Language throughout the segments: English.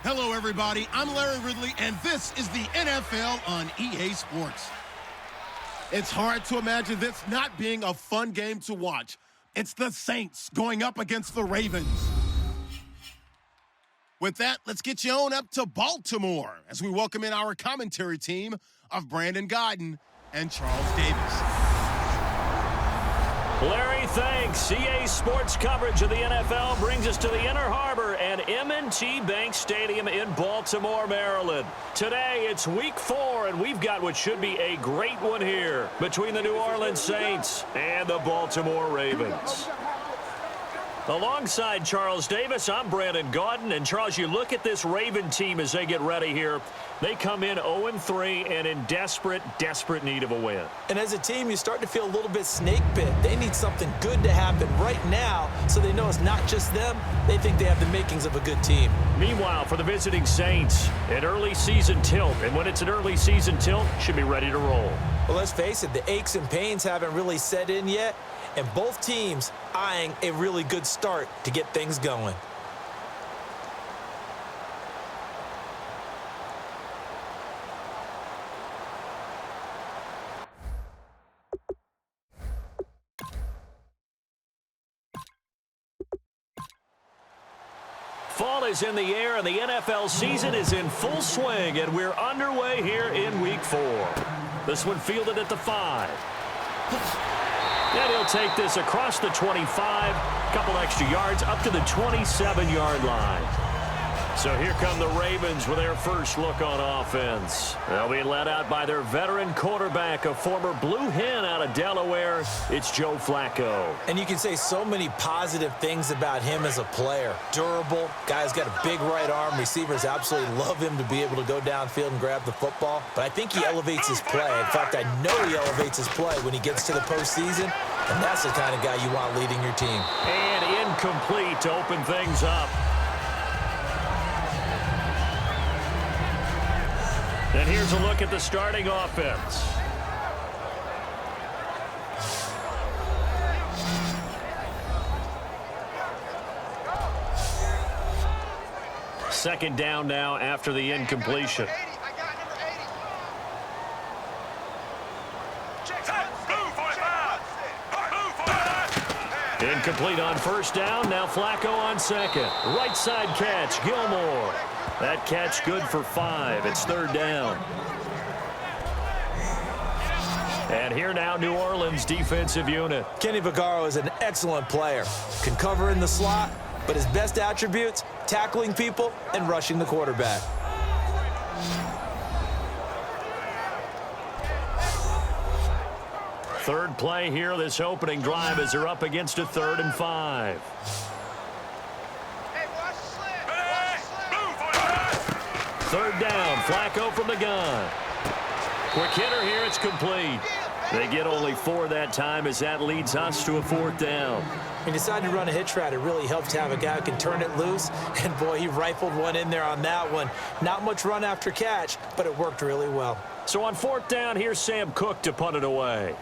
Hello, everybody. I'm Larry Ridley, and this is the NFL on EA Sports. It's hard to imagine this not being a fun game to watch. It's the Saints going up against the Ravens. With that, let's get you on up to Baltimore as we welcome in our commentary team of Brandon Gaudin and Charles Davis. Larry, thanks. EA Sports coverage of the NFL brings us to the Inner Harbor and M&T Bank Stadium in Baltimore, Maryland. Today, it's Week 4, and we've got what should be a great one here between the New Orleans Saints and the Baltimore Ravens. Alongside Charles Davis, I'm Brandon Gaudin. And, Charles, you look at this Raven team as they get ready here. They come in 0-3 and in desperate need of a win. And as a team, you start to feel a little bit snake bit. They need something good to happen right now so they know it's not just them. They think they have the makings of a good team. Meanwhile, for the visiting Saints, an early season tilt. And when it's an early season tilt, should be ready to roll. Well, let's face it, the aches and pains haven't really set in yet. And both teams eyeing a really good start to get things going. Fall is in the air, and the NFL season is in full swing, and we're underway here in Week 4. This one fielded at the 5. And he'll take this across the 25, couple extra yards, up to the 27-yard line. So here come the Ravens with their first look on offense. They'll be led out by their veteran quarterback, a former Blue Hen out of Delaware. It's Joe Flacco. And you can say so many positive things about him as a player. Durable, guy's got a big right arm. Receivers absolutely love him to be able to go downfield and grab the football. But I think he elevates his play. In fact, I know he elevates his play when he gets to the postseason. And that's the kind of guy you want leading your team. And incomplete to open things up. And here's a look at the starting offense. Second down now after the incompletion. Incomplete on first down. Now Flacco on second. Right side catch, Gilmore. That catch good for 5. It's third down. And here now, New Orleans defensive unit. Kenny Vaccaro is an excellent player. Can cover in the slot, but his best attributes, tackling people and rushing the quarterback. Third play here, this opening drive, as they're up against a 3rd and 5. Third down, Flacco from the gun. Quick hitter here, it's complete. They get only 4 that time as that leads us to a 4th down. He decided to run a hitch route. It really helped to have a guy who can turn it loose. And, boy, he rifled one in there on that one. Not much run after catch, but it worked really well. So on 4th down, here's Sam Cook to punt it away.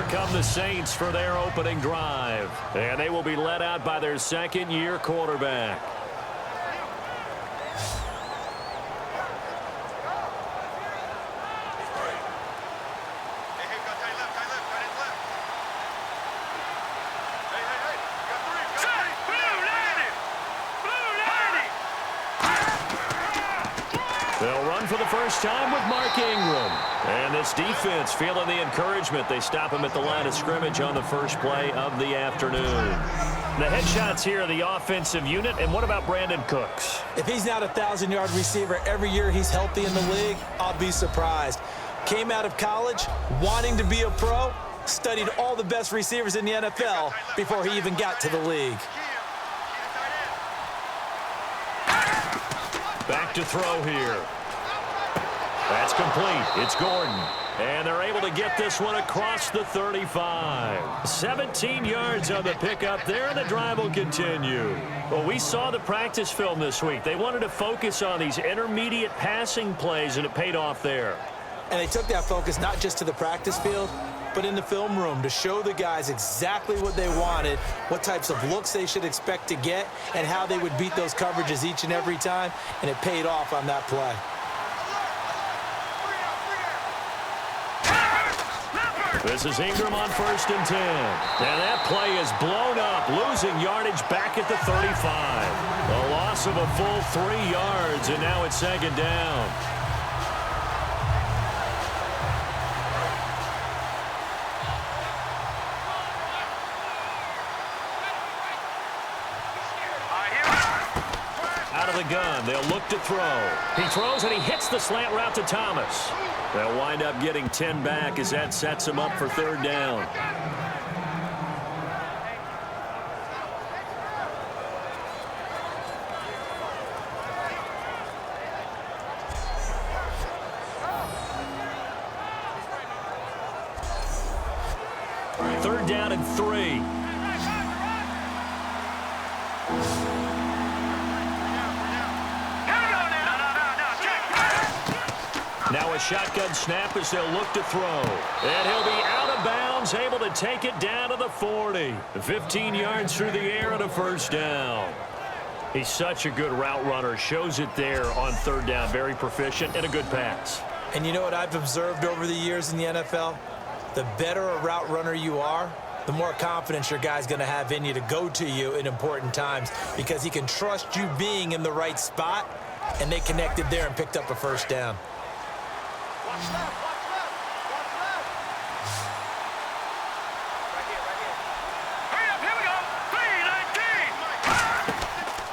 Come the Saints for their opening drive. And they will be led out by their second-year quarterback. They'll run for the first time with Mark Ingram. And this defense feeling the encouragement. They stop him at the line of scrimmage on the first play of the afternoon. The headshots here of the offensive unit. And what about Brandon Cooks? If he's not a 1,000-yard receiver every year he's healthy in the league, I'll be surprised. Came out of college wanting to be a pro, studied all the best receivers in the NFL before he even got to the league. Back to throw here. That's complete. It's Gordon. And they're able to get this one across the 35. 17 yards on the pickup there, and the drive will continue. Well, we saw the practice film this week. They wanted to focus on these intermediate passing plays, and it paid off there. And they took that focus not just to the practice field, but in the film room to show the guys exactly what they wanted, what types of looks they should expect to get, and how they would beat those coverages each and every time, and it paid off on that play. This is Ingram on 1st and 10. And that play is blown up, losing yardage back at the 35. A loss of a full 3 yards, and now it's 2nd down. Out of the gun, they'll look to throw. He throws and he hits the slant route to Thomas. They'll wind up getting 10 back as that sets him up for 3rd down. Third down and 3. Now a shotgun snap as they'll look to throw. And he'll be out of bounds, able to take it down to the 40. 15 yards through the air and a 1st down. He's such a good route runner. Shows it there on 3rd down. Very proficient and a good pass. And you know what I've observed over the years in the NFL? The better a route runner you are, the more confidence your guy's going to have in you to go to you in important times because he can trust you being in the right spot, and they connected there and picked up a 1st down.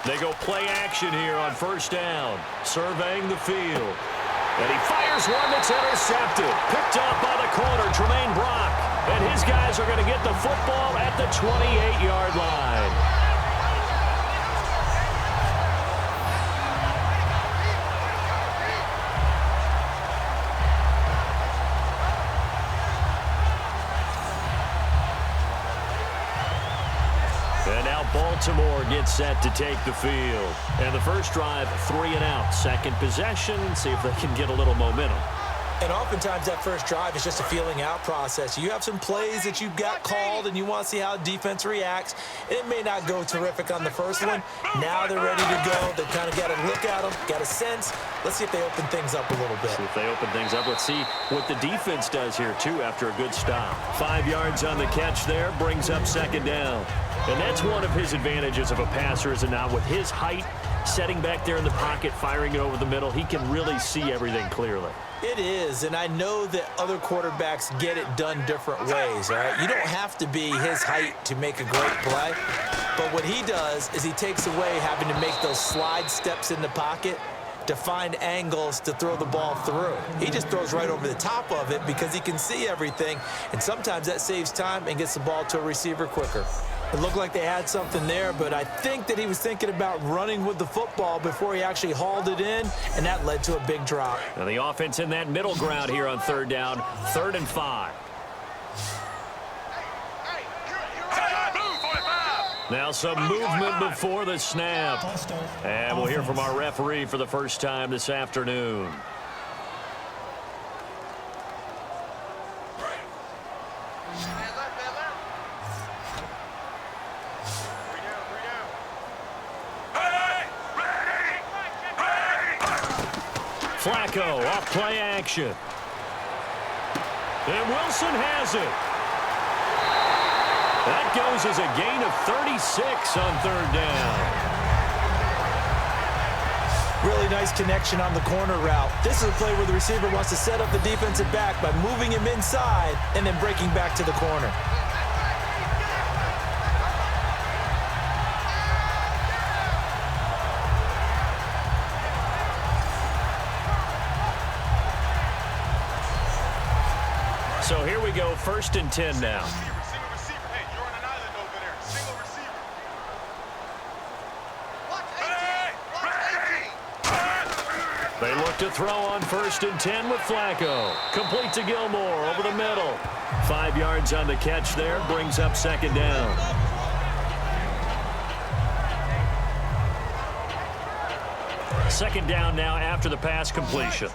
They go play action here on 1st down, surveying the field. And he fires one that's intercepted. Picked off by the corner, Tremaine Brock. And his guys are going to get the football at the 28-yard line. Baltimore gets set to take the field. And the first drive, 3 and out. Second possession, see if they can get a little momentum. And oftentimes that first drive is just a feeling out process. You have some plays that you've got called and you want to see how defense reacts. It may not go terrific on the first one. Now they're ready to go. They've kind of got to look at them, got a sense. Let's see if they open things up a little bit. See if they open things up. Let's see what the defense does here, too, after a good stop. 5 yards on the catch there, brings up 2nd down. And that's one of his advantages of a passer, is it not? With his height, setting back there in the pocket, firing it over the middle, he can really see everything clearly. It is, and I know that other quarterbacks get it done different ways, all right? You don't have to be his height to make a great play, but what he does is he takes away having to make those slide steps in the pocket to find angles to throw the ball through. He just throws right over the top of it because he can see everything, and sometimes that saves time and gets the ball to a receiver quicker. It looked like they had something there, but I think that he was thinking about running with the football before he actually hauled it in, and that led to a big drop. Now the offense in that middle ground here on 3rd down, 3rd and 5. Now some movement before the snap. And we'll hear from our referee for the first time this afternoon. Flacco off play action. And Wilson has it. That goes as a gain of 36 on 3rd down. Really nice connection on the corner route. This is a play where the receiver wants to set up the defensive back by moving him inside and then breaking back to the corner. So here we go, 1st and 10 now. They look to throw on 1st and 10 with Flacco. Complete to Gilmore over the middle. 5 yards on the catch there. Brings up 2nd down. Second down now after the pass completion.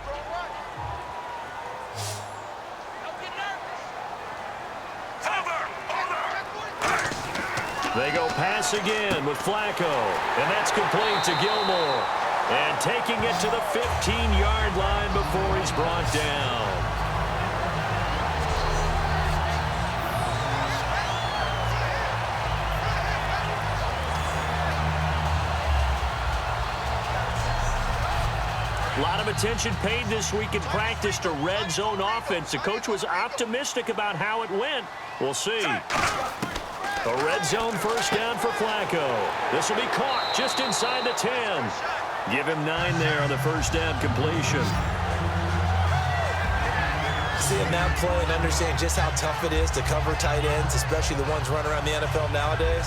They go pass again with Flacco. And that's complete to Gilmore. And taking it to the 15-yard line before he's brought down. A lot of attention paid this week in practice to red zone offense. The coach was optimistic about how it went. We'll see. A red zone 1st down for Flacco. This will be caught just inside the 10. Give him 9 there on the 1st down completion. Seeing that play and understanding just how tough it is to cover tight ends, especially the ones running around the NFL nowadays,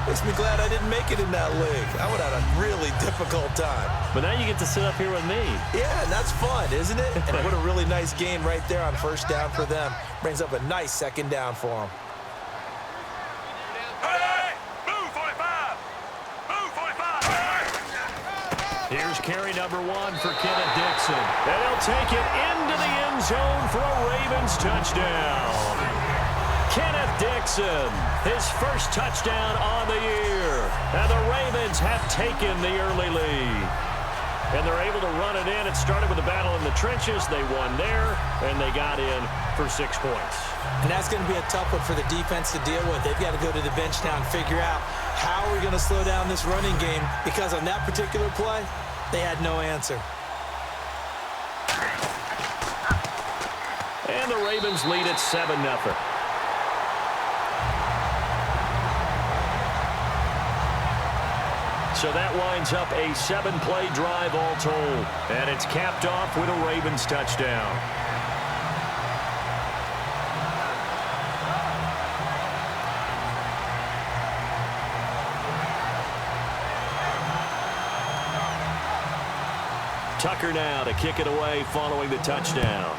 makes me glad I didn't make it in that league. I would have had a really difficult time. But now you get to sit up here with me. Yeah, and that's fun, isn't it? And what a really nice gain right there on 1st down for them. Brings up a nice 2nd down for them. Here's carry number 1 for Kenneth Dixon. And he'll take it into the end zone for a Ravens touchdown. Kenneth Dixon, his first touchdown on the year. And the Ravens have taken the early lead. And they're able to run it in. It started with a battle in the trenches. They won there, and they got in for 6 points. And that's going to be a tough one for the defense to deal with. They've got to go to the bench now and figure out how are we going to slow down this running game, because on that particular play, they had no answer. And the Ravens lead at 7-0. So that winds up a 7-play drive all told. And it's capped off with a Ravens touchdown. Tucker now to kick it away following the touchdown.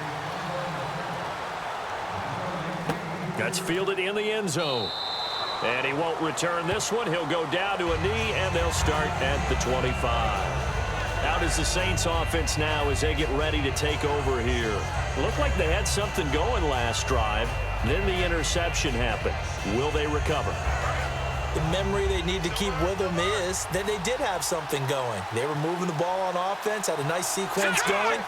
That's fielded in the end zone. And he won't return this one. He'll go down to a knee, and they'll start at the 25. Out is the Saints offense now as they get ready to take over here. Looked like they had something going last drive. Then the interception happened. Will they recover? The memory they need to keep with them is that they did have something going. They were moving the ball on offense, had a nice sequence going.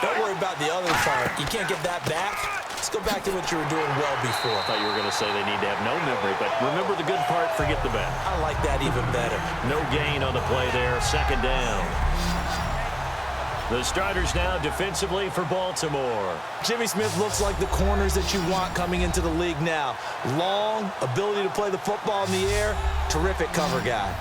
Don't worry about the other part. You can't get that back. Let's go back to what you were doing well before. I thought you were going to say they need to have no memory, but remember the good part, forget the bad. I like that even better. No gain on the play there, 2nd down. The starters now defensively for Baltimore. Jimmy Smith looks like the corners that you want coming into the league now. Long, ability to play the football in the air, terrific cover guy.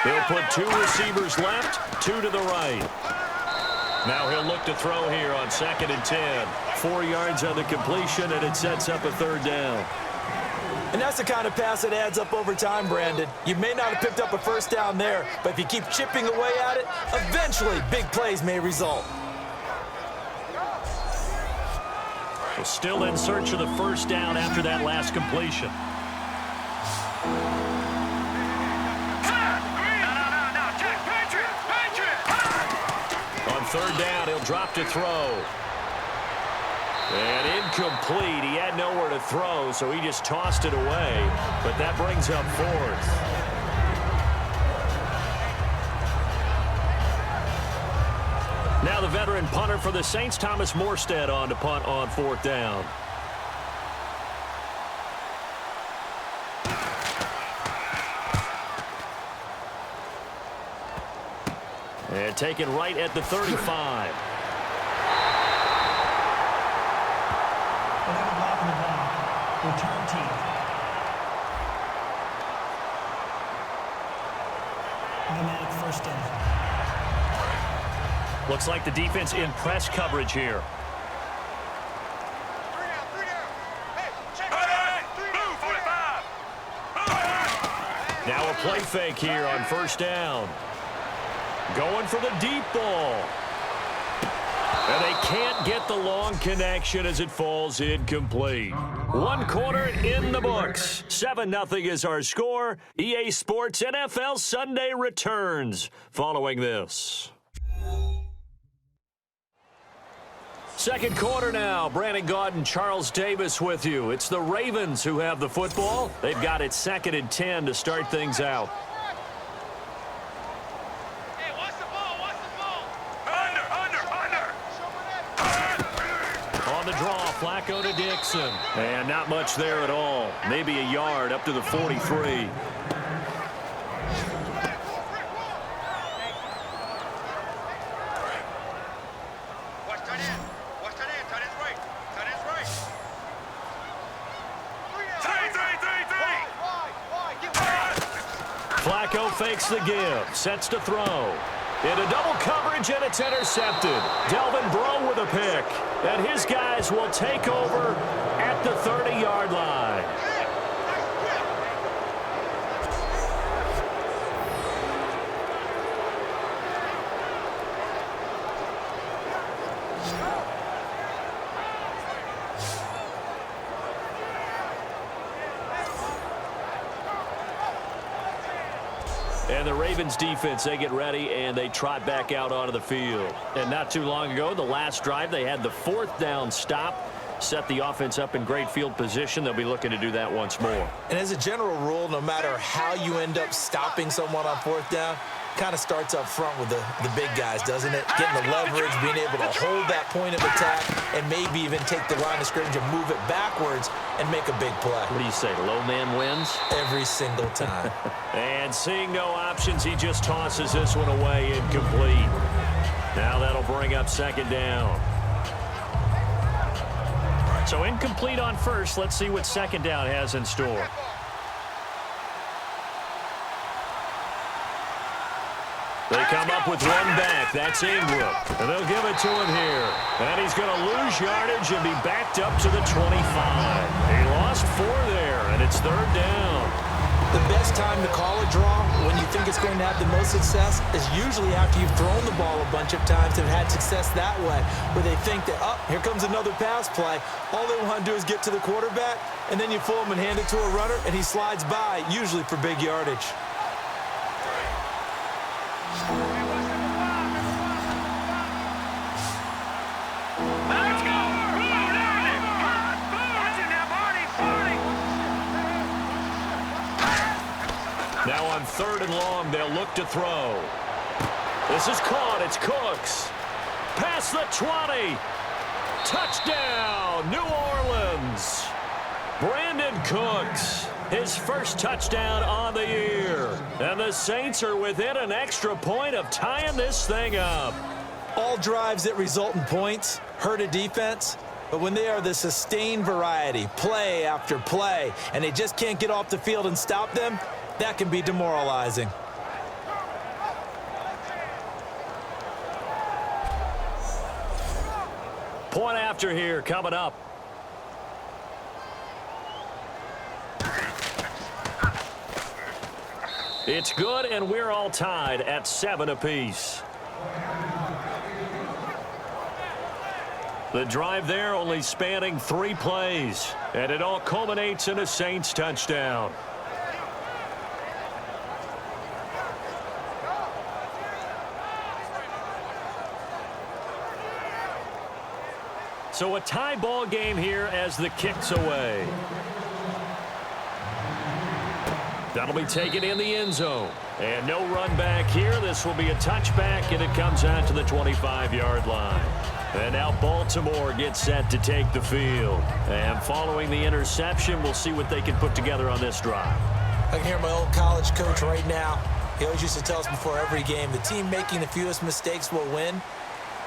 He'll put 2 receivers left, 2 to the right. Now he'll look to throw here on 2nd and 10. 4 yards on the completion, and it sets up a 3rd down. And that's the kind of pass that adds up over time, Brandon. You may not have picked up a 1st down there, but if you keep chipping away at it, eventually big plays may result. Well, still in search of the 1st down after that last completion. On 3rd down, he'll drop to throw. And incomplete. He had nowhere to throw, so he just tossed it away. But that brings up 4th. Now the veteran punter for the Saints, Thomas Morstead, on to punt on 4th down. And taken right at the 35. Return team. Automatic 1st down. Looks like the defense in press coverage here. Now a play fake here on first down. Going for the deep ball. And they can't get the long connection as it falls incomplete. One quarter in the books. 7-0 is our score. EA Sports NFL Sunday returns following this. Second quarter now. Brandon Gaud and Charles Davis with you. It's the Ravens who have the football. They've got it 2nd and 10 to start things out. Hey, watch the ball. Under. On the draw, Flacco to Dixon. And not much there at all. Maybe a yard up to the 43. Flacco fakes the give, sets to throw. Into double coverage, and it's intercepted. Delvin Breaux with a pick. And his guys will take over at the 30-yard line. And the Ravens defense, they get ready, and they trot back out onto the field. And not too long ago, the last drive, they had the 4th down stop, set the offense up in great field position. They'll be looking to do that once more. And as a general rule, no matter how you end up stopping someone on 4th down, kind of starts up front with the big guys, doesn't it? Getting the leverage, being able to hold that point of attack, and maybe even take the line of scrimmage and move it backwards and make a big play. What do you say, low man wins? Every single time. And seeing no options, he just tosses this one away incomplete. Now that'll bring up 2nd down. So incomplete on first. Let's see what 2nd down has in store. They come up with one back. That's Ingram. And they'll give it to him here. And he's going to lose yardage and be backed up to the 25. He lost 4 there, and it's 3rd down. The best time to call a draw when you think it's going to have the most success is usually after you've thrown the ball a bunch of times and had success that way, where they think that, oh, here comes another pass play. All they want to do is get to the quarterback, and then you pull him and hand it to a runner, and he slides by, usually for big yardage. Now on 3rd and long, they'll look to throw. This is caught. It's Cooks. Past the 20. Touchdown, New Orleans. Brandon Cooks, his first touchdown on the year. And the Saints are within an extra point of tying this thing up. All drives that result in points hurt a defense, but when they are the sustained variety, play after play, and they just can't get off the field and stop them, that can be demoralizing. Point after here coming up. It's good, and we're all tied at 7 apiece. The drive there only spanning 3 plays, and it all culminates in a Saints touchdown. So a tie ball game here as the kick's away. That'll be taken in the end zone. And no run back here. This will be a touchback, and it comes out to the 25-yard line. And now Baltimore gets set to take the field. And following the interception, we'll see what they can put together on this drive. I can hear my old college coach right now. He always used to tell us before every game, the team making the fewest mistakes will win.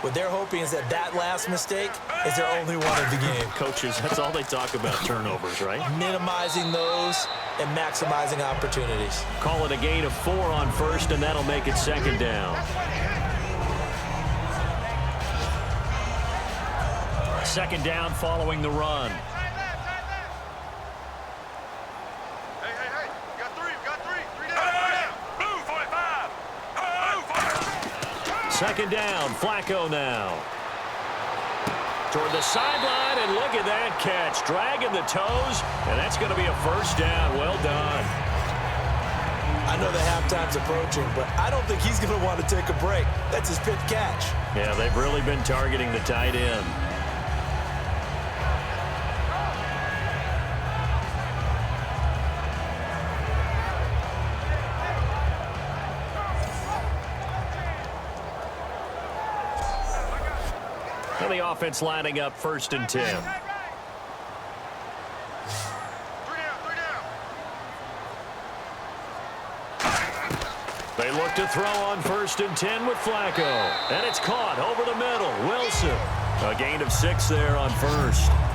What they're hoping is that that last mistake is their only one of the game. Coaches, that's all they talk about, turnovers, right? Minimizing those and maximizing opportunities. Call it a gain of 4 on first, and that'll make it 2nd down. 2nd down following the run. Hey, got three down. Second down, Flacco now. Toward the sideline, and look at that catch. Dragging the toes, and that's going to be a first down. Well done. I know the halftime's approaching, but I don't think he's going to want to take a break. That's his fifth catch. Yeah, they've really been targeting the tight end. And the offense lining up 1st and 10. They look to throw on 1st and 10 with Flacco. And it's caught over the middle. Wilson. A gain of 6 there on 1st.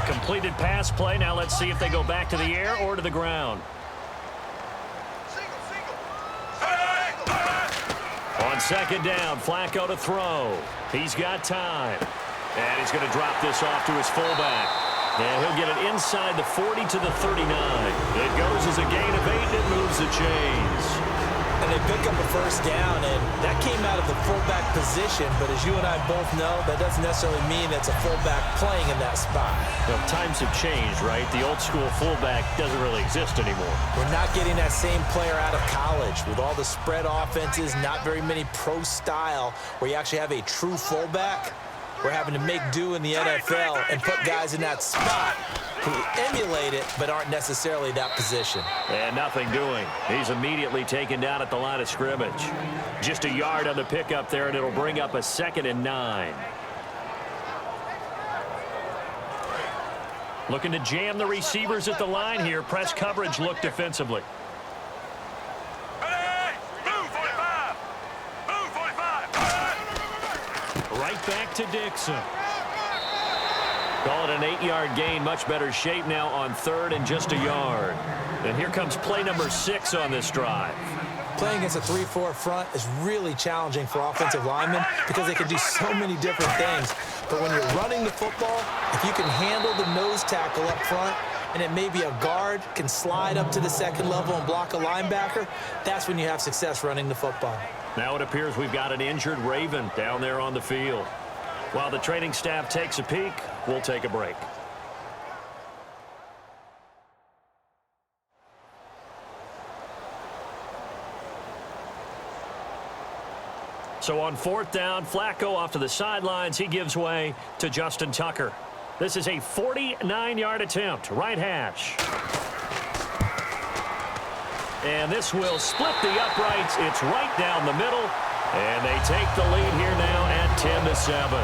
Completed pass play. Now let's see if they go back to the air or to the ground. On 2nd down, Flacco to throw. He's got time. And he's going to drop this off to his fullback. And he'll get it inside the 40 to the 39. It goes as a gain of 8, and it moves the chains. And they pick up a first down, and that came out of the fullback position. But as you and I both know, that doesn't necessarily mean it's a fullback playing in that spot. Well, times have changed, right? The old school fullback doesn't really exist anymore. We're not getting that same player out of college with all the spread offenses, not very many pro style where you actually have a true fullback. We're having to make do in the NFL and put guys in that spot who emulate it but aren't necessarily that position. And nothing doing. He's immediately taken down at the line of scrimmage. Just a yard on the pickup there, and it'll bring up a 2nd and 9. Looking to jam the receivers at the line here. Press coverage look defensively. Right back to Dixon. Call it an 8-yard gain. Much better shape now on 3rd and just a yard. And here comes play number 6 on this drive. Playing against a 3-4 front is really challenging for offensive linemen because they can do so many different things. But when you're running the football, if you can handle the nose tackle up front, and it may be a guard can slide up to the 2nd level and block a linebacker, that's when you have success running the football. Now it appears we've got an injured Raven down there on the field. While the training staff takes a peek, we'll take a break. So on 4th down, Flacco off to the sidelines. He gives way to Justin Tucker. This is a 49-yard attempt, right hash. And this will split the uprights. It's right down the middle. And they take the lead here now at 10-7.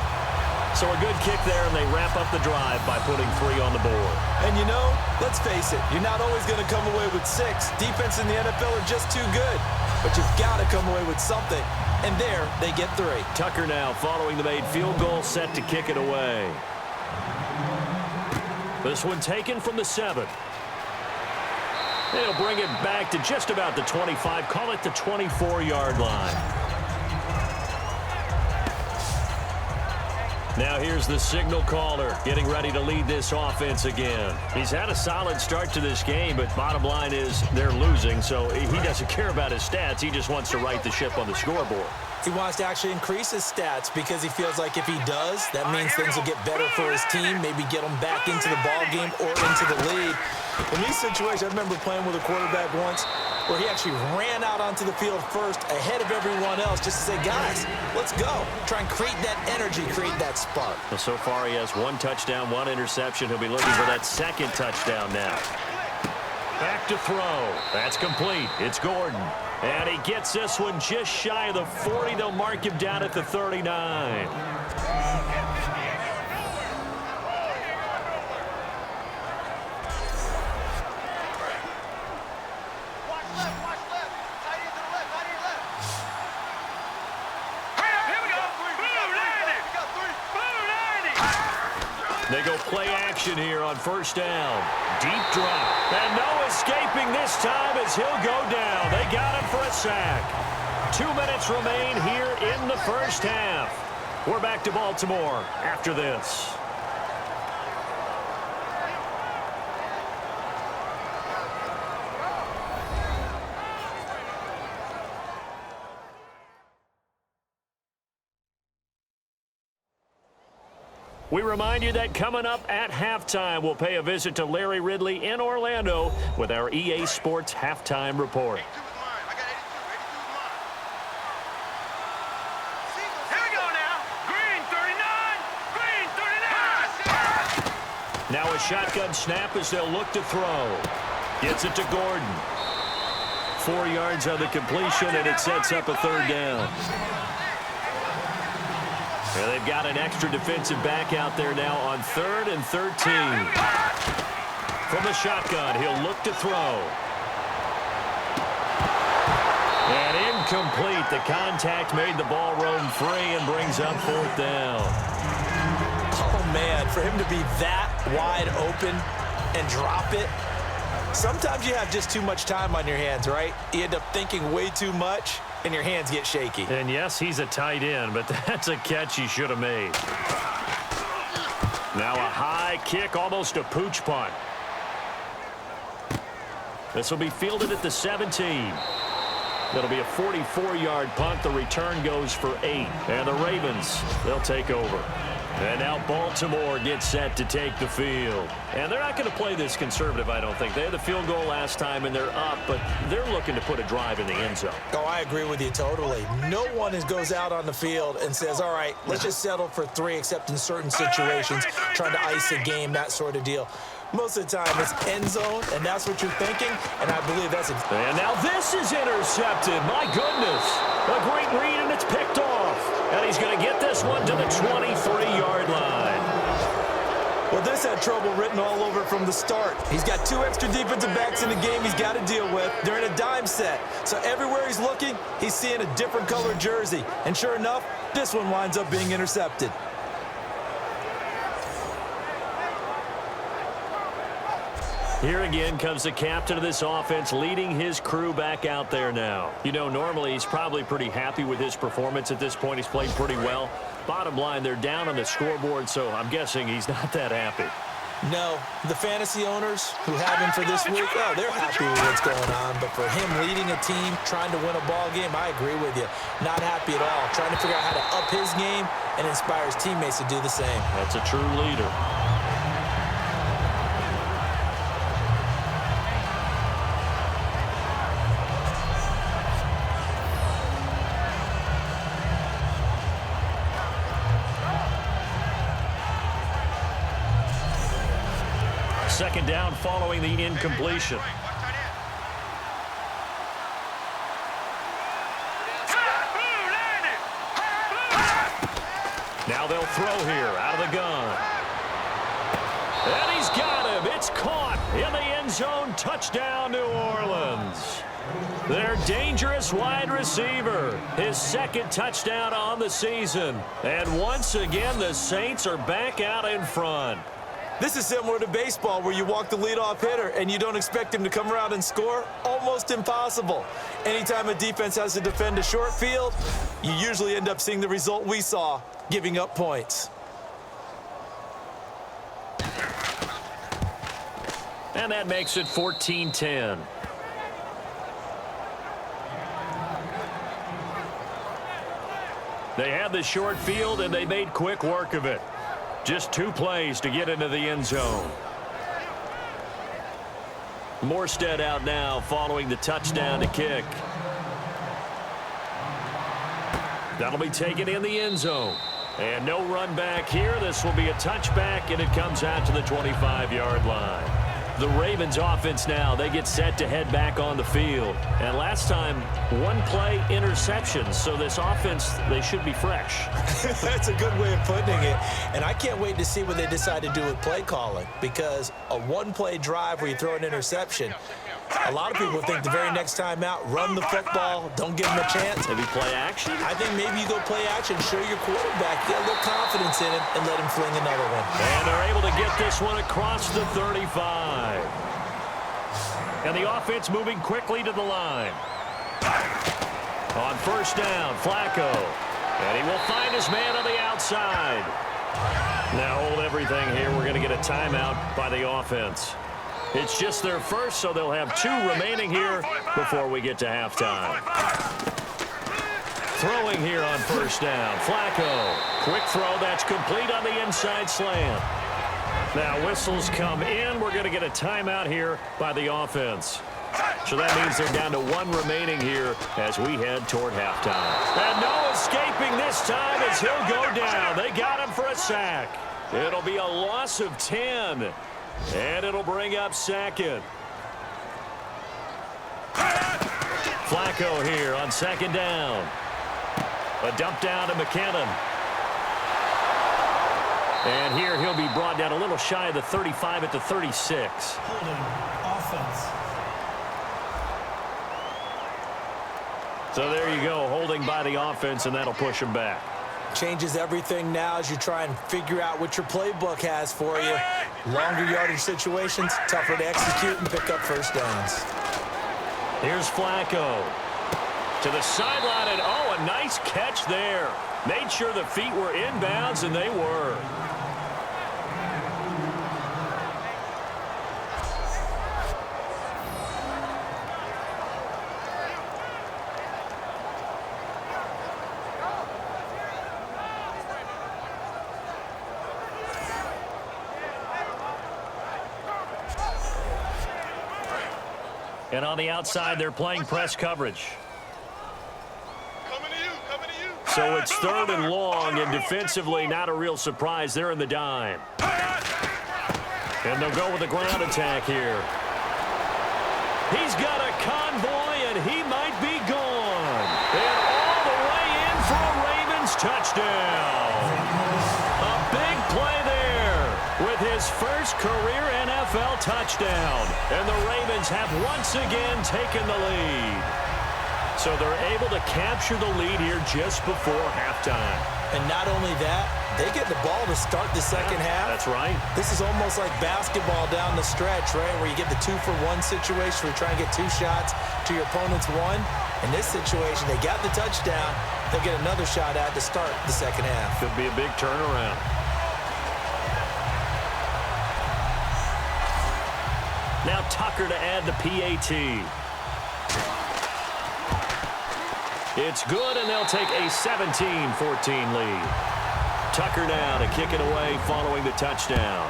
So a good kick there, and they wrap up the drive by putting 3 on the board. And you know, let's face it, you're not always going to come away with 6. Defense in the NFL are just too good. But you've got to come away with something. And there, they get 3. Tucker now following the made field goal, set to kick it away. This one taken from the 7. They'll bring it back to just about the 25. Call it the 24-yard line. Now here's the signal caller getting ready to lead this offense again. He's had a solid start to this game, but bottom line is they're losing, so he doesn't care about his stats. He just wants to right the ship on the scoreboard. He wants to actually increase his stats because he feels like if he does, that means things will get better for his team, maybe get them back into the ball game or into the lead. In these situations, I remember playing with a quarterback once where he actually ran out onto the field first ahead of everyone else just to say, guys, let's go. Try and create that energy, create that spark. Well, so far he has 1 touchdown, 1 interception. He'll be looking for that 2nd touchdown now. Back to throw. That's complete. It's Gordon. And he gets this one just shy of the 40. They'll mark him down at the 39. They go play action here on 1st down. Deep drop. And no escaping this time as he'll go down. They got him for a sack. 2 minutes remain here in the 1st half. We're back to Baltimore after this. We remind you that coming up at halftime, we'll pay a visit to Larry Ridley in Orlando with our EA Sports Halftime Report. Now a shotgun snap as they'll look to throw. Gets it to Gordon. 4 yards on the completion, and it sets up a third down. And they've got an extra defensive back out there now on 3rd and 13. From the shotgun, he'll look to throw. And incomplete. The contact made the ball roam free and brings up 4th down. Oh, man, for him to be that wide open and drop it. Sometimes you have just too much time on your hands, right? You end up thinking way too much, and your hands get shaky. And yes, he's a tight end, but that's a catch he should have made. Now a high kick, almost a pooch punt. This will be fielded at the 17. That'll be a 44-yard punt. The return goes for 8. And the Ravens, they'll take over. And now Baltimore gets set to take the field. And they're not going to play this conservative, I don't think. They had the field goal last time, and they're up, but they're looking to put a drive in the end zone. Oh, I agree with you totally. No one goes out on the field and says, all right, let's just settle for 3, except in certain situations, trying to ice a game, that sort of deal. Most of the time, it's end zone, and that's what you're thinking, and I believe that's it. And now this is intercepted. My goodness. A great read, and it's picked off. And he's going to get this one to the 23-yard line. Well, this had trouble written all over it from the start. He's got 2 extra defensive backs in the game he's got to deal with. They're in a dime set. So everywhere he's looking, he's seeing a different colored jersey. And sure enough, this one winds up being intercepted. Here again comes the captain of this offense, leading his crew back out there now. You know, normally he's probably pretty happy with his performance at this point. He's played pretty well. Bottom line, they're down on the scoreboard, so I'm guessing he's not that happy. No, the fantasy owners who have him for this week, oh, they're happy with what's going on. But for him leading a team, trying to win a ball game, I agree with you. Not happy at all. Trying to figure out how to up his game and inspire his teammates to do the same. That's a true leader. Second down following the incompletion. Now they'll throw here out of the gun. And he's got him. It's caught in the end zone. Touchdown, New Orleans. Their dangerous wide receiver. His 2nd touchdown on the season. And once again, the Saints are back out in front. This is similar to baseball where you walk the leadoff hitter and you don't expect him to come around and score. Almost impossible. Anytime a defense has to defend a short field, you usually end up seeing the result we saw, giving up points. And that makes it 14-10. They had the short field, and they made quick work of it. Just 2 plays to get into the end zone. Morstead out now following the touchdown to kick. That'll be taken in the end zone. And no run back here. This will be a touchback, and it comes out to the 25-yard line. The Ravens offense now, they get set to head back on the field. And last time, 1 play interceptions. So this offense, they should be fresh. That's a good way of putting it. And I can't wait to see what they decide to do with play calling, because a 1-play drive where you throw an interception, a lot of people think the very next time out, run the football, don't give them a chance. Maybe play action? I think maybe you go play action, show your quarterback, get a little confidence in it, and let him fling another one. And they're able to get this one across the 35. And the offense moving quickly to the line. On 1st down, Flacco. And he will find his man on the outside. Now hold everything here. We're going to get a timeout by the offense. It's just their first, so they'll have 2 remaining here before we get to halftime. Throwing here on first down. Flacco. Quick throw. That's complete on the inside slant. Now whistles come in. We're going to get a timeout here by the offense. So that means they're down to 1 remaining here as we head toward halftime. And no escaping this time as he'll go down. They got him for a sack. It'll be a loss of 10. And it'll bring up second. Flacco here on second down. A dump down to McKinnon. And here he'll be brought down a little shy of the 35 at the 36. Holding offense. So there you go, holding by the offense, and that'll push him back. Changes everything now as you try and figure out what your playbook has for you. Longer yardage situations, tougher to execute and pick up first downs. Here's Flacco to the sideline, and oh, a nice catch there. Made sure the feet were inbounds, and they were. And on the outside, they're playing press coverage. Coming to you, coming to you. So it's 3rd and long, and defensively, not a real surprise. They're in the dime. And they'll go with a ground attack here. He's got a convoy, and he might be gone. And all the way in for a Ravens touchdown. A big play there with his first career NFL touchdown. And the Ravens have once again taken the lead. So they're able to capture the lead here just before halftime. And not only that, they get the ball to start the second half. That's right. This is almost like basketball down the stretch, right, where you get the 2-for-1 situation where you try and get 2 shots to your opponent's 1. In this situation, they got the touchdown. They'll get another shot at to start the second half. Could be a big turnaround. Now Tucker to add the PAT. It's good, and they'll take a 17-14 lead. Tucker now to kick it away following the touchdown.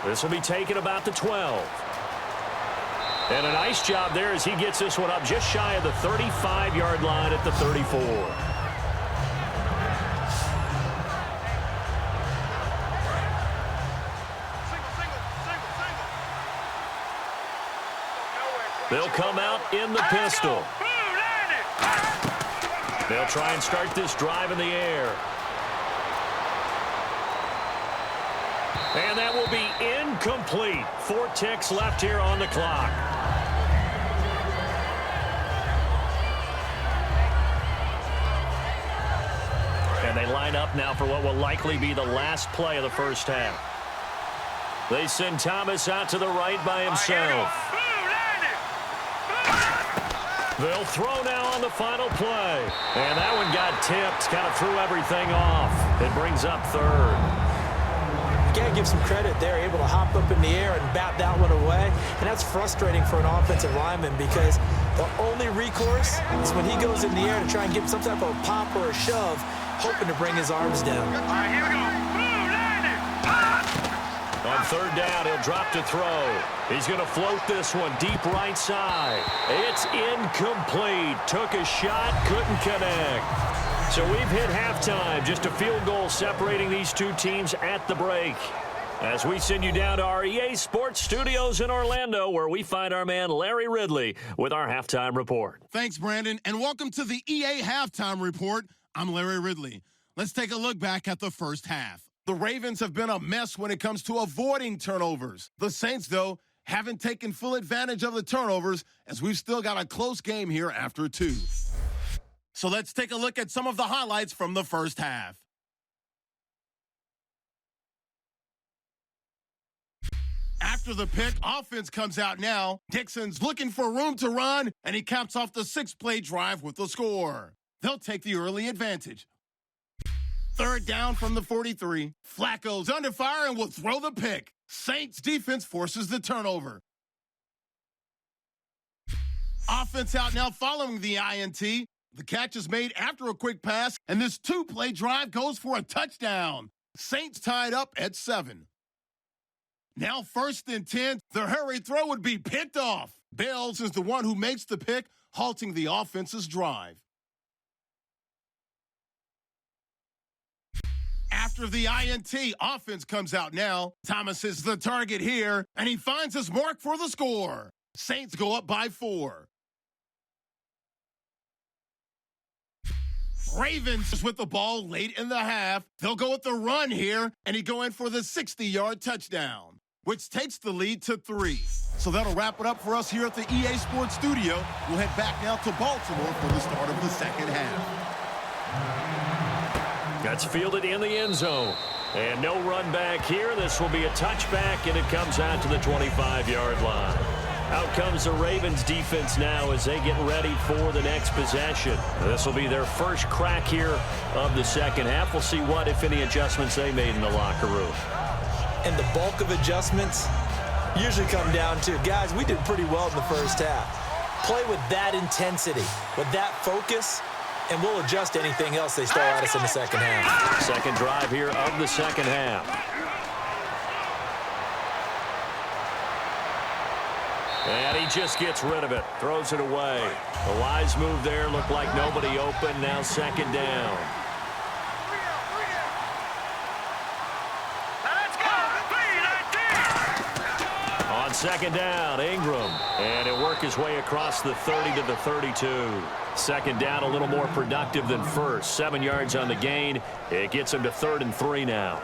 This will be taken about the 12. And a nice job there as he gets this one up just shy of the 35-yard line at the 34. They'll come out in the pistol. They'll try and start this drive in the air. And that will be incomplete. 4 ticks left here on the clock. And they line up now for what will likely be the last play of the first half. They send Thomas out to the right by himself. They'll throw now on the final play. And that one got tipped, kind of threw everything off. It brings up 3rd. You got to give some credit there, able to hop up in the air and bat that one away. And that's frustrating for an offensive lineman because the only recourse is when he goes in the air to try and get some type of a pop or a shove, hoping to bring his arms down. All right, here we go. On 3rd down, he'll drop to throw. He's going to float this one deep right side. It's incomplete. Took a shot, couldn't connect. So we've hit halftime. Just a field goal separating these 2 teams at the break. As we send you down to our EA Sports Studios in Orlando, where we find our man Larry Ridley with our halftime report. Thanks, Brandon, and welcome to the EA Halftime Report. I'm Larry Ridley. Let's take a look back at the first half. The Ravens have been a mess when it comes to avoiding turnovers. The Saints, though, haven't taken full advantage of the turnovers as we've still got a close game here after 2. So let's take a look at some of the highlights from the first half. After After the pick, offense comes out now. Dixon's looking for room to run, and he caps off the 6-play drive with the score. They'll take the early advantage. Third down from the 43. Flacco's under fire and will throw the pick. Saints defense forces the turnover. Offense out now following the INT. The catch is made after a quick pass, and this 2-play drive goes for a touchdown. Saints tied up at 7. Now 1st and 10, the hurry throw would be picked off. Bales is the one who makes the pick, halting the offense's drive. After the INT, offense comes out now. Thomas is the target here, and he finds his mark for the score. Saints go up by 4. Ravens with the ball late in the half. They'll go with the run here, and he go in for the 60-yard touchdown, which takes the lead to 3. So that'll wrap it up for us here at the EA Sports Studio. We'll head back now to Baltimore for the start of the second half. That's fielded in the end zone. And no run back here. This will be a touchback, and it comes out to the 25-yard line. Out comes the Ravens defense now as they get ready for the next possession. This will be their first crack here of the second half. We'll see what, if any, adjustments they made in the locker room. And the bulk of adjustments usually come down to, guys, we did pretty well in the first half. Play with that intensity, with that focus, and we'll adjust anything else they throw at us in the second half. Second drive here of the second half. And he just gets rid of it, throws it away. The wise move there, looked like nobody open, now second down. On second down, Ingram, and he'll work his way across the 30 to the 32. Second down, a little more productive than first. 7 yards on the gain. It gets him to 3rd and 3 now.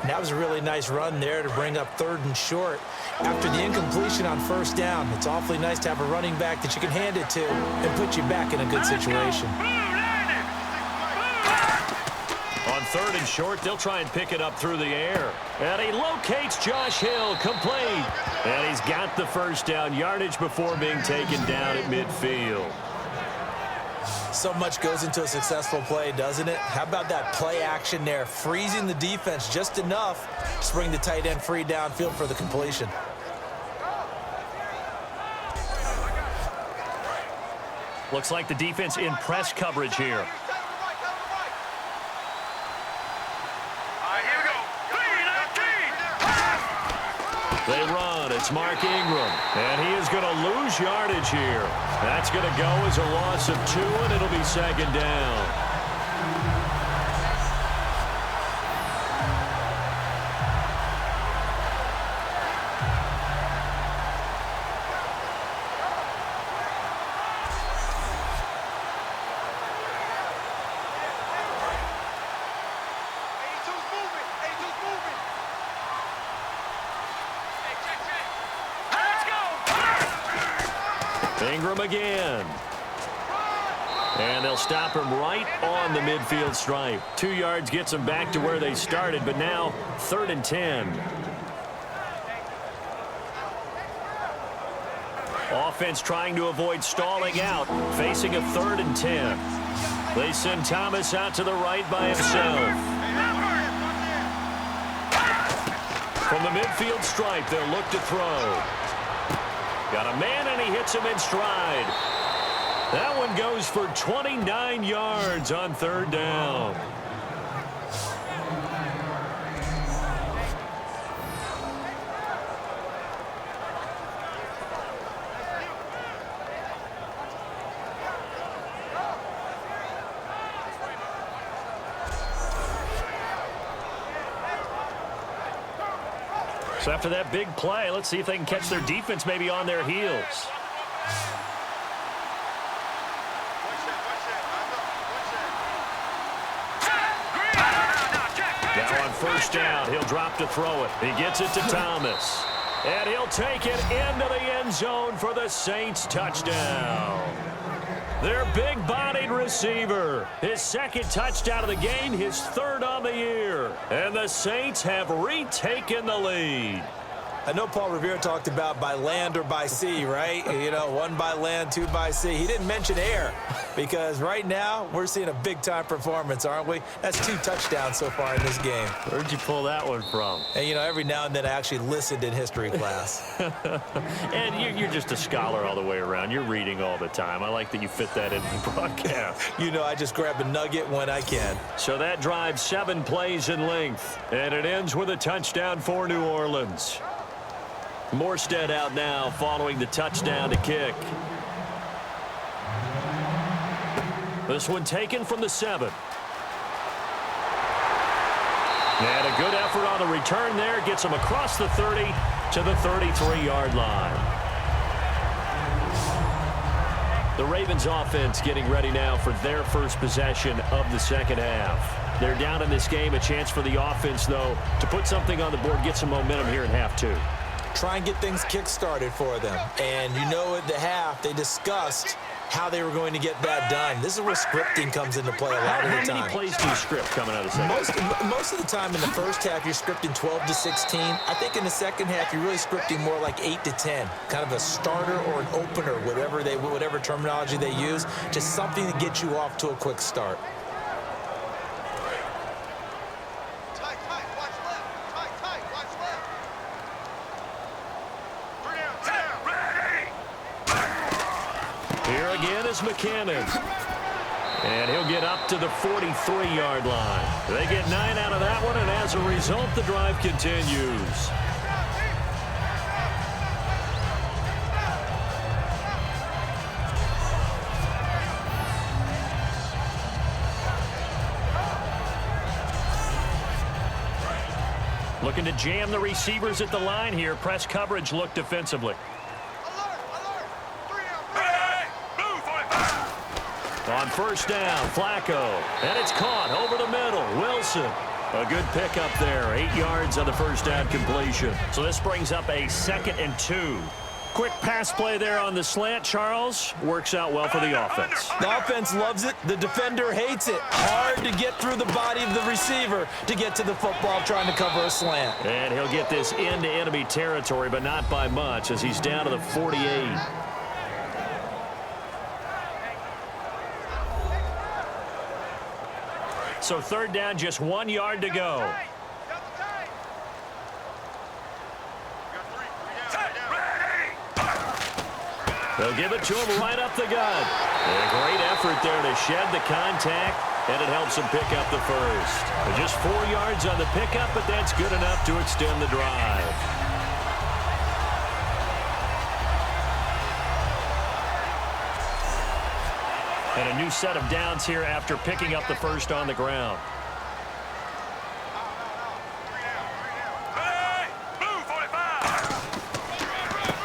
And that was a really nice run there to bring up 3rd and short. After the incompletion on first down, it's awfully nice to have a running back that you can hand it to and put you back in a good situation. On 3rd and short, they'll try and pick it up through the air. And he locates Josh Hill, complete. And he's got the first down yardage before being taken down at midfield. So much goes into a successful play, doesn't it? How about that play action there, freezing the defense just enough to bring the tight end free downfield for the completion. Looks like the defense in press coverage here. They run. It's Mark Ingram. And he is going to lose yardage here. That's going to go as a loss of 2, and it'll be second down. Ingram again. And they'll stop him right on the midfield stripe. 2 yards gets them back to where they started, but now 3rd and 10. Offense trying to avoid stalling out, facing a 3rd and 10. They send Thomas out to the right by himself. From the midfield stripe, they'll look to throw. Got a man, and he hits him in stride. That one goes for 29 yards on 3rd down. So after that big play, let's see if they can catch their defense maybe on their heels. Now on first down, he'll drop to throw it. He gets it to Thomas. And he'll take it into the end zone for the Saints touchdown. Their big-bodied receiver. His 2nd touchdown of the game, his 3rd on the year. And the Saints have retaken the lead. I know Paul Revere talked about by land or by sea, right? You know, 1 by land, 2 by sea. He didn't mention air because right now we're seeing a big-time performance, aren't we? That's 2 touchdowns so far in this game. Where'd you pull that one from? And, you know, every now and then I actually listened in history class. And you're just a scholar all the way around. You're reading all the time. I like that you fit that in the broadcast. You know, I just grab a nugget when I can. So that drives 7 plays in length, and it ends with a touchdown for New Orleans. Morstead out now following the touchdown to kick. This one taken from the 7. And a good effort on the return there. Gets him across the 30 to the 33-yard line. The Ravens offense getting ready now for their first possession of the second half. They're down in this game. A chance for the offense, though, to put something on the board, get some momentum here in half 2. Try and get things kick-started for them. And you know at the half, they discussed how they were going to get that done. This is where scripting comes into play a lot of the time. How many plays do you script coming out of the second half? Most of the time in the first half, you're scripting 12 to 16. I think in the second half, you're really scripting more like 8 to 10. Kind of a starter or an opener, whatever terminology they use. Just something to get you off to a quick start. McKinnon. And he'll get up to the 43-yard line. They get 9 out of that one, and as a result, the drive continues. Looking to jam the receivers at the line here. Press coverage look defensively. On first down, Flacco, and it's caught over the middle. Wilson, a good pickup there, 8 yards on the first down completion. So this brings up a 2nd and 2. Quick pass play there on the slant, Charles. Works out well for the offense. The offense loves it. The defender hates it. Hard to get through the body of the receiver to get to the football trying to cover a slant. And he'll get this into enemy territory, but not by much as he's down to the 48. So 3rd down, just 1 yard to go. They'll give it to him right up the gut. And a great effort there to shed the contact, and it helps him pick up the first. But just 4 yards on the pickup, but that's good enough to extend the drive. And a new set of downs here after picking up the first on the ground.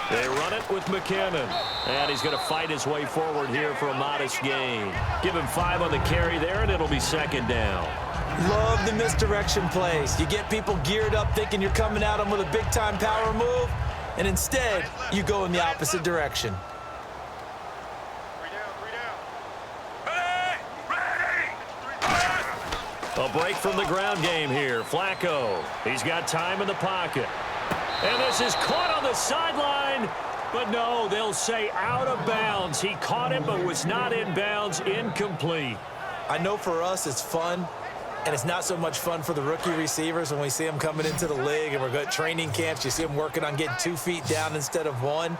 They run it with McKinnon. And he's going to fight his way forward here for a modest gain. Give him 5 on the carry there, and it'll be 2nd down. Love the misdirection plays. You get people geared up thinking you're coming at them with a big-time power move, and instead, you go in the opposite direction. A break from the ground game here. Flacco, he's got time in the pocket. And this is caught on the sideline. But no, they'll say out of bounds. He caught it but was not in bounds. Incomplete. I know for us it's fun, and it's not so much fun for the rookie receivers when we see them coming into the league and we're going to training camps. You see them working on getting 2 feet down instead of 1.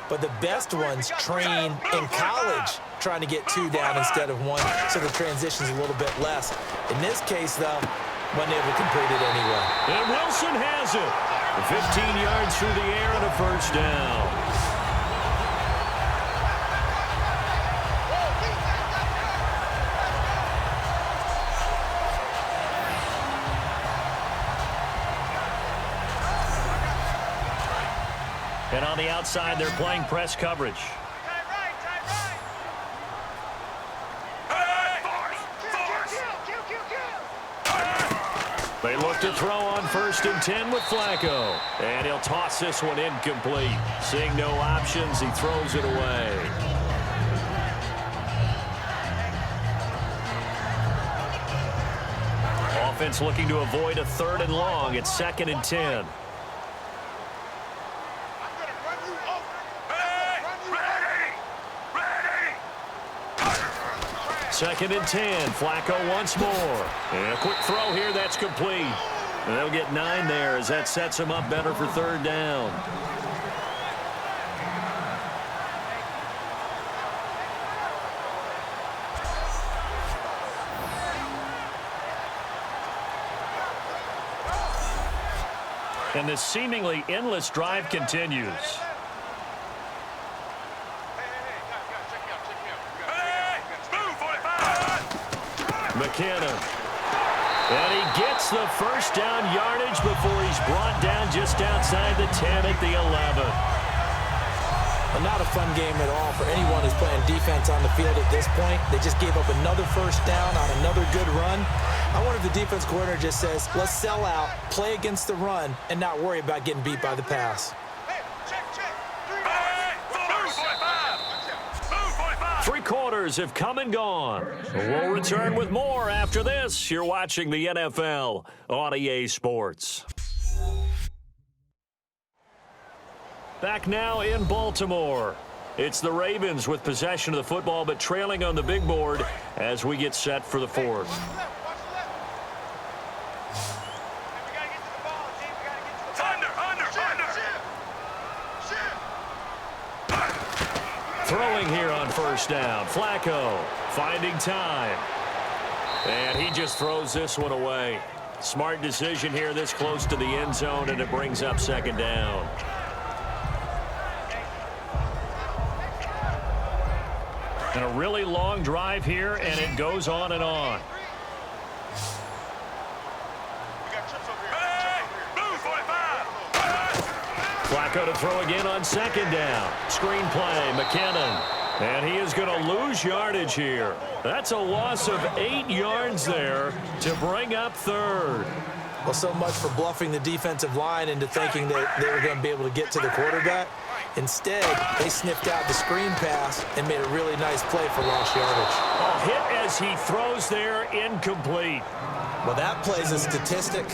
But the best ones train in college trying to get 2 down instead of 1, so the transition's a little bit less. In this case, though, wasn't able to complete it anyway. And Wilson has it. 15 yards through the air and a first down. And on the outside, they're playing press coverage. They look to throw on 1st and 10 with Flacco. And he'll toss this one incomplete. Seeing no options, he throws it away. Offense looking to avoid a 3rd and long. It's 2nd and 10. 2nd and 10. Flacco once more. And a quick throw here. That's complete. And they'll get 9 there as that sets him up better for 3rd down. And this seemingly endless drive continues. McKinnon. And he gets the first down yardage before he's brought down just outside the 10 at the 11. Well, not a fun game at all for anyone who's playing defense on the field at this point. They just gave up another first down on another good run. I wonder if the defense coordinator just says, let's sell out, play against the run, and not worry about getting beat by the pass. Three quarters have come and gone. We'll return with more after this. You're watching the NFL on EA Sports. Back now in Baltimore. It's the Ravens with possession of the football, but trailing on the big board as we get set for the 4th. Throwing here on 1st down. Flacco finding time. And he just throws this one away. Smart decision here this close to the end zone, and it brings up 2nd down. And a really long drive here, and it goes on and on. Flacco to throw again on 2nd down. Screen play, McKinnon. And he is going to lose yardage here. That's a loss of 8 yards there to bring up 3rd. Well, so much for bluffing the defensive line into thinking that they were going to be able to get to the quarterback. Instead, they sniffed out the screen pass and made a really nice play for lost yardage. A hit as he throws there, incomplete. Well, that play's a statistic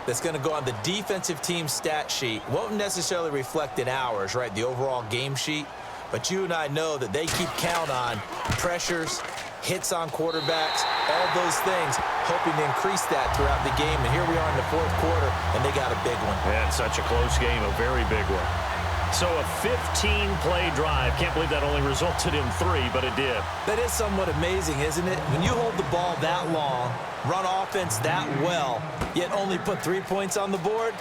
that's going to go on the defensive team stat sheet. Won't necessarily reflect in ours, right, the overall game sheet. But you and I know that they keep count on pressures, hits on quarterbacks, all those things, hoping to increase that throughout the game. And here we are in the 4th quarter, and they got a big one. And such a close game, a very big one. So a 15-play drive. Can't believe that only resulted in 3, but it did. That is somewhat amazing, isn't it? When you hold the ball that long, run offense that well, yet only put 3 points on the board,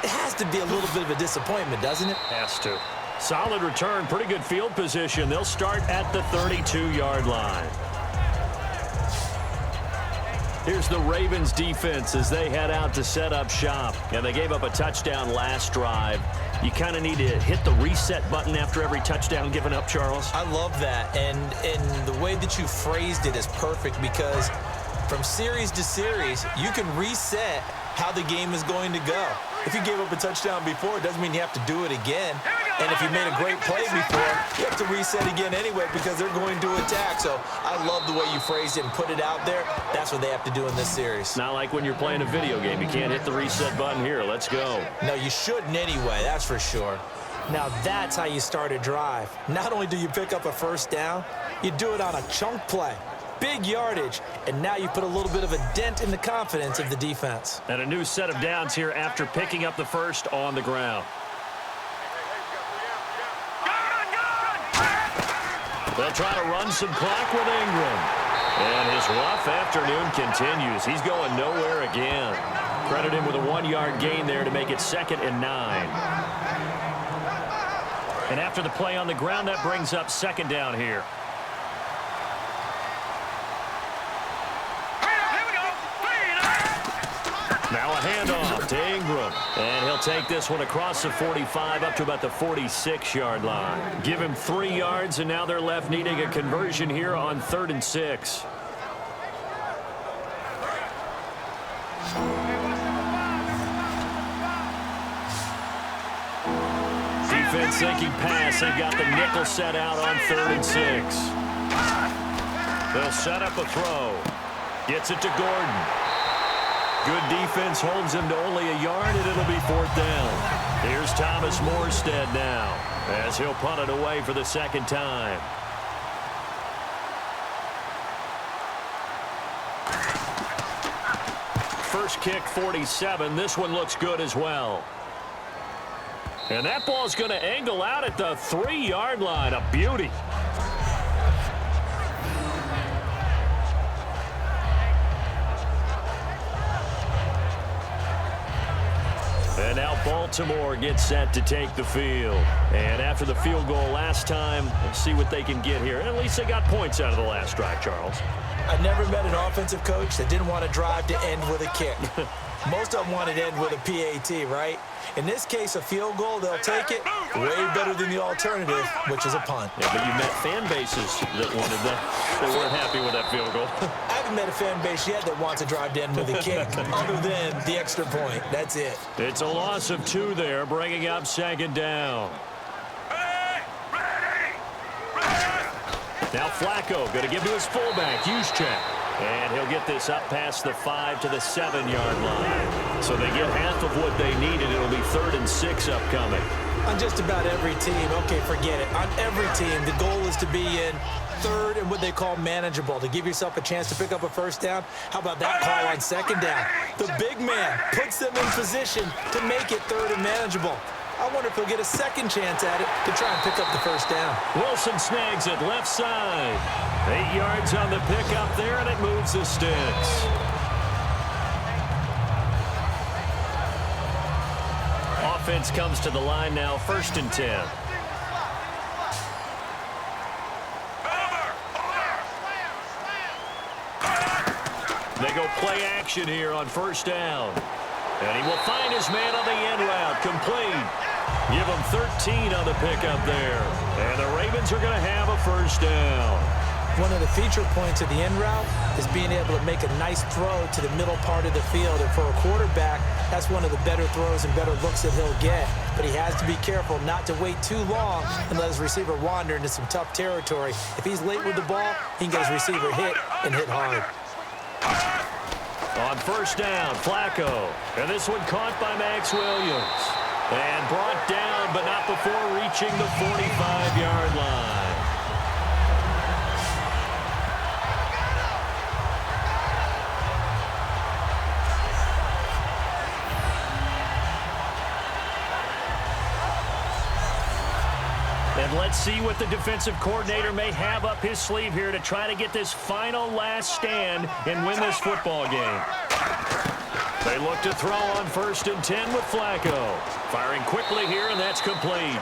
it has to be a little bit of a disappointment, doesn't it? Has to. Solid return, pretty good field position. They'll start at the 32-yard line. Here's the Ravens defense as they head out to set up shop. And they gave up a touchdown last drive. You kind of need to hit the reset button after every touchdown given up, Charles. I love that. And the way that you phrased it is perfect because from series to series, you can reset how the game is going to go. If you gave up a touchdown before, it doesn't mean you have to do it again. And if you made a great play before, you have to reset again anyway because they're going to attack. So I love the way you phrased it and put it out there. That's what they have to do in this series. Not like when you're playing a video game. You can't hit the reset button here. Let's go. No, you shouldn't anyway, that's for sure. Now that's how you start a drive. Not only do you pick up a first down, you do it on a chunk play. Big yardage, and now you put a little bit of a dent in the confidence of the defense. And a new set of downs here after picking up the first on the ground. They'll try to run some clock with Ingram. And his rough afternoon continues. He's going nowhere again. Credit him with a 1-yard gain there to make it 2nd and 9. And after the play on the ground, that brings up 2nd down here. Now a handoff to Ingram. And he'll take this one across the 45 up to about the 46-yard line. Give him 3 yards, and now they're left needing a conversion here on 3rd and 6. Defense thinking pass. They've got the nickel set out on 3rd and 6. They'll set up a throw. Gets it to Gordon. Good defense holds him to only a yard, and it'll be 4th down. Here's Thomas Morstead now as he'll punt it away for the 2nd time. first kick 47. This one looks good as well. And that ball's going to angle out at the 3-yard line. A beauty. And now Baltimore gets set to take the field. And after the field goal last time, let's see what they can get here. And at least they got points out of the last drive, Charles. I never met an offensive coach that didn't want to drive to end with a kick. Most of them wanted to end with a PAT, right? In this case, a field goal, they'll take it. Way better than the alternative, which is a punt. Yeah, but you met fan bases that wanted that. They weren't happy with that field goal. I haven't met a fan base yet that wants to drive to end with a kick, other than the extra point. That's it. It's a loss of 2 there, bringing up second down. Now Flacco going to give to his fullback, Juszczyk. And he'll get this up past the 5 to the 7-yard line. So they get half of what they needed. It'll be 3rd and 6 upcoming. On just about every team, okay, forget it. On every team, the goal is to be in 3rd and what they call manageable, to give yourself a chance to pick up a first down. How about that call on 2nd down? The big man puts them in position to make it 3rd and manageable. I wonder if he'll get a second chance at it to try and pick up the first down. Wilson snags it left side. 8 yards on the pickup there, and it moves the sticks. Offense comes to the line now, 1st and 10. They go play action here on 1st down. And he will find his man on the end route, complete. Give him 13 on the pickup there. And the Ravens are going to have a first down. One of the feature points of the end route is being able to make a nice throw to the middle part of the field. And for a quarterback, that's one of the better throws and better looks that he'll get. But he has to be careful not to wait too long and let his receiver wander into some tough territory. If he's late with the ball, he can get his receiver hit and hit hard. On 1st down, Flacco. And this one caught by Max Williams. And brought down, but not before reaching the 45-yard line. And let's see what the defensive coordinator may have up his sleeve here to try to get this final last stand and win this football game. They look to throw on 1st and 10 with Flacco. Firing quickly here, and that's complete.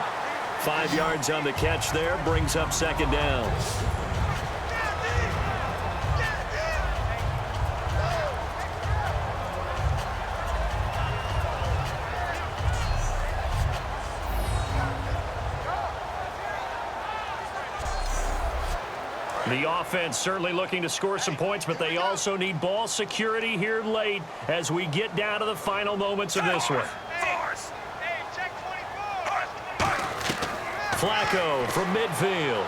5 yards on the catch there, brings up 2nd down. The offense certainly looking to score some points, but they also need ball security here late as we get down to the final moments of this one. Flacco from midfield.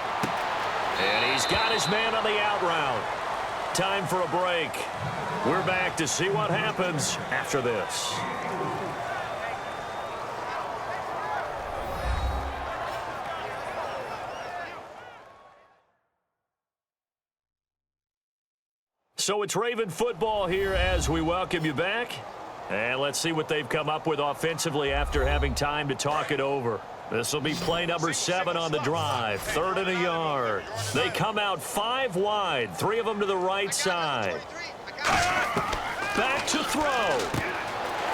And he's got his man on the out route. Time for a break. We're back to see what happens after this. So it's Raven football here as we welcome you back. And let's see what they've come up with offensively after having time to talk it over. This will be play number 7 on the drive. 3rd and a yard. They come out 5 wide. 3 of them to the right side. Back to throw.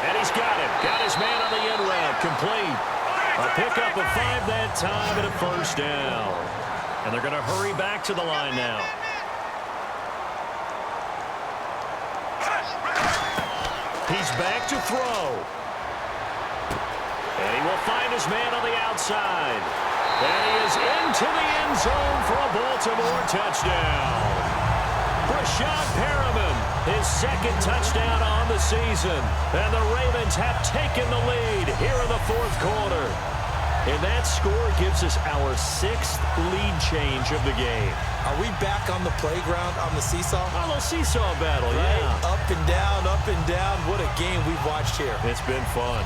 And he's got it. Got his man on the end route. Complete. A pickup of 5 that time and a first down. And they're going to hurry back to the line now. He's back to throw. And he will find his man on the outside. And he is into the end zone for a Baltimore touchdown. Brashad Perriman, his 2nd touchdown on the season. And the Ravens have taken the lead here in the 4th quarter. And that score gives us our 6th lead change of the game. Are we back on the playground on the seesaw? Oh, the seesaw battle, right? Yeah. Up and down, up and down. What a game we've watched here. It's been fun.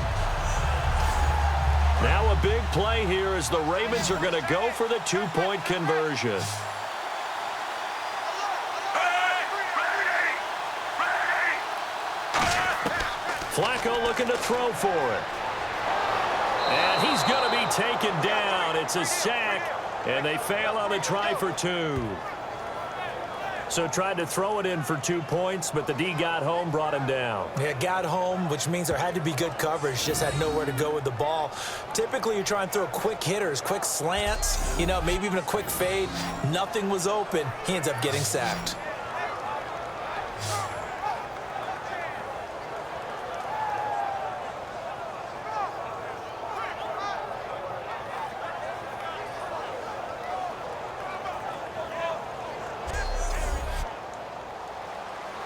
Now a big play here as the Ravens are going to go for the 2-point conversion. Flacco looking to throw for it. And he's going to be taken down. It's a sack, and they fail on the try for 2. So tried to throw it in for 2 points, but the D got home, brought him down. Yeah, got home, which means there had to be good coverage. Just had nowhere to go with the ball. Typically, you're trying to throw quick hitters, quick slants, maybe even a quick fade. Nothing was open. He ends up getting sacked.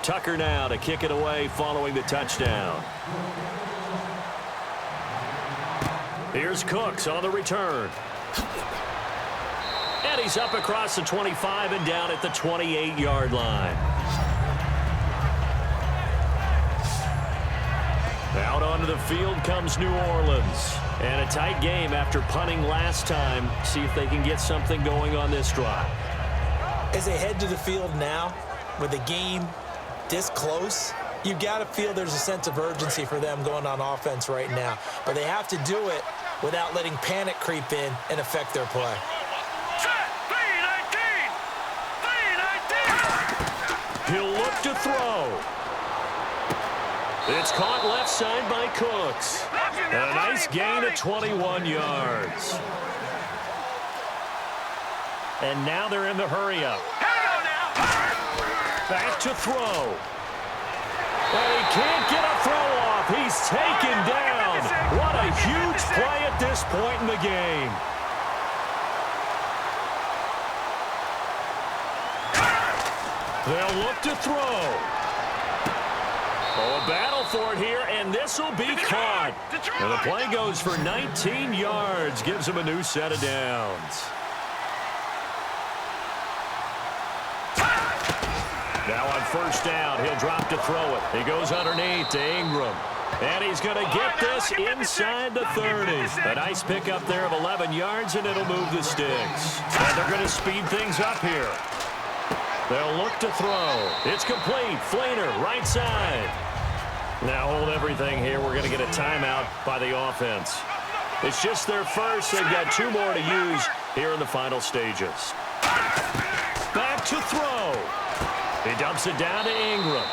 Tucker now to kick it away following the touchdown. Here's Cooks on the return. And he's up across the 25 and down at the 28-yard line. Out onto the field comes New Orleans. And a tight game after punting last time. See if they can get something going on this drive. As they head to the field now, with the game this close, you've got to feel there's a sense of urgency for them going on offense right now. But they have to do it without letting panic creep in and affect their play. He'll look to throw. It's caught left side by Cooks. A nice gain of 21 yards. And now they're in the hurry-up. Back to throw. And he can't get a throw off. He's taken down. What a huge play at this point in the game. They'll look to throw. Oh, a battle for it here, and this will be caught. And the play goes for 19 yards. Gives him a new set of downs. Now on first down, he'll drop to throw it. He goes underneath to Ingram. And he's going to get this inside the 30. A nice pickup there of 11 yards, and it'll move the sticks. And they're going to speed things up here. They'll look to throw. It's complete. Flainer, right side. Now hold everything here. We're going to get a timeout by the offense. It's just their first. They've got 2 more to use here in the final stages. Back to throw. He dumps it down to Ingram.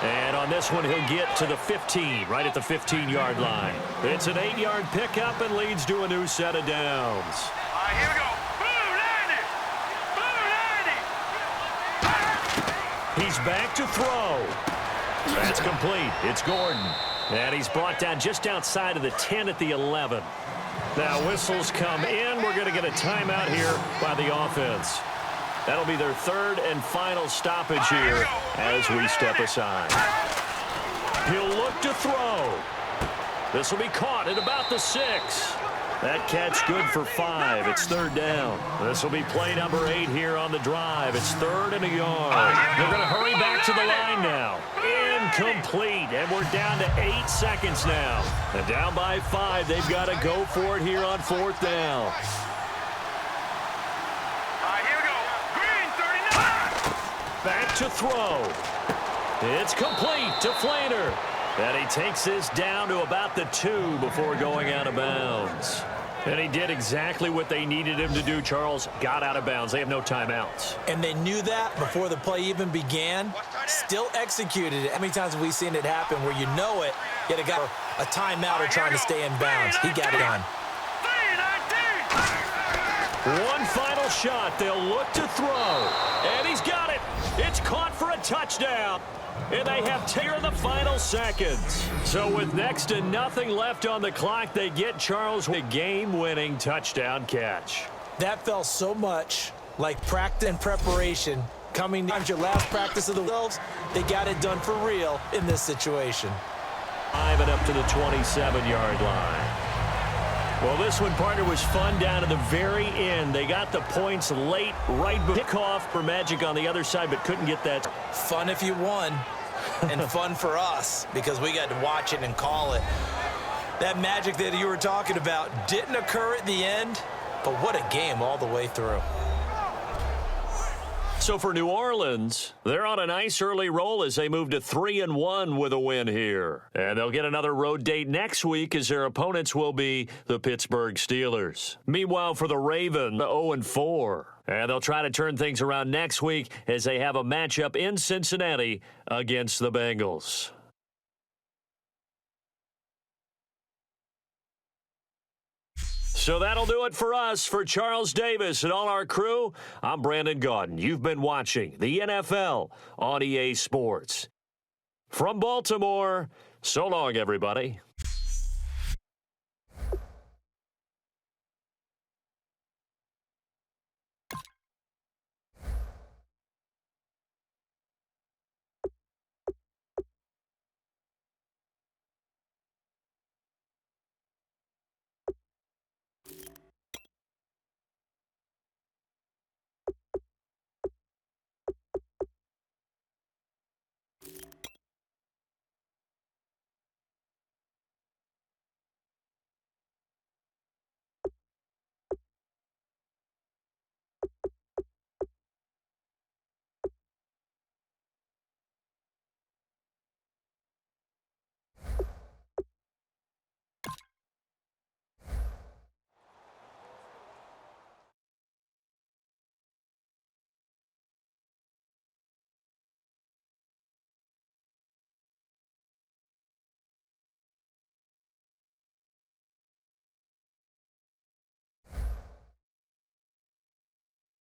And on this one, he'll get to the 15, right at the 15-yard line. It's an 8-yard pickup and leads to a new set of downs. All right, here we go. Boom, 90. Boom, 90. He's back to throw. That's complete. It's Gordon. And he's brought down just outside of the 10 at the 11. Now whistles come in. We're going to get a timeout here by the offense. That'll be their 3rd and final stoppage here as we step aside. He'll look to throw. This will be caught at about the 6. That catch good for 5. It's 3rd down. This will be play number 8 here on the drive. It's 3rd and a yard. They're going to hurry back to the line now. Incomplete. And we're down to 8 seconds now. And down by 5. They've got to go for it here on 4th down. Back to throw. It's complete to Flainer. And he takes this down to about the 2 before going out of bounds. And he did exactly what they needed him to do, Charles. Got out of bounds. They have no timeouts. And they knew that before the play even began. Still executed it. How many times have we seen it happen where you know it, yet it got a timeout or trying to stay in bounds? He got it done. One final shot. They'll look to throw. And he's got it. It's caught for a touchdown. And they have here in the final seconds. So with next to nothing left on the clock, they get Charles with a game-winning touchdown catch. That felt so much like practice and preparation. Coming to your last practice of the Wolves, they got it done for real in this situation. 5 and up to the 27-yard line. Well, this one, partner, was fun down to the very end. They got the points late, right kickoff for Magic on the other side, but couldn't get that. Fun if you won, and fun for us because we got to watch it and call it. That magic that you were talking about didn't occur at the end, but what a game all the way through. So for New Orleans, they're on a nice early roll as they move to 3-1 with a win here. And they'll get another road date next week as their opponents will be the Pittsburgh Steelers. Meanwhile, for the Ravens, 0-4. And they'll try to turn things around next week as they have a matchup in Cincinnati against the Bengals. So that'll do it for us. For Charles Davis and all our crew, I'm Brandon Gaudin. You've been watching the NFL on EA Sports. From Baltimore, so long, everybody.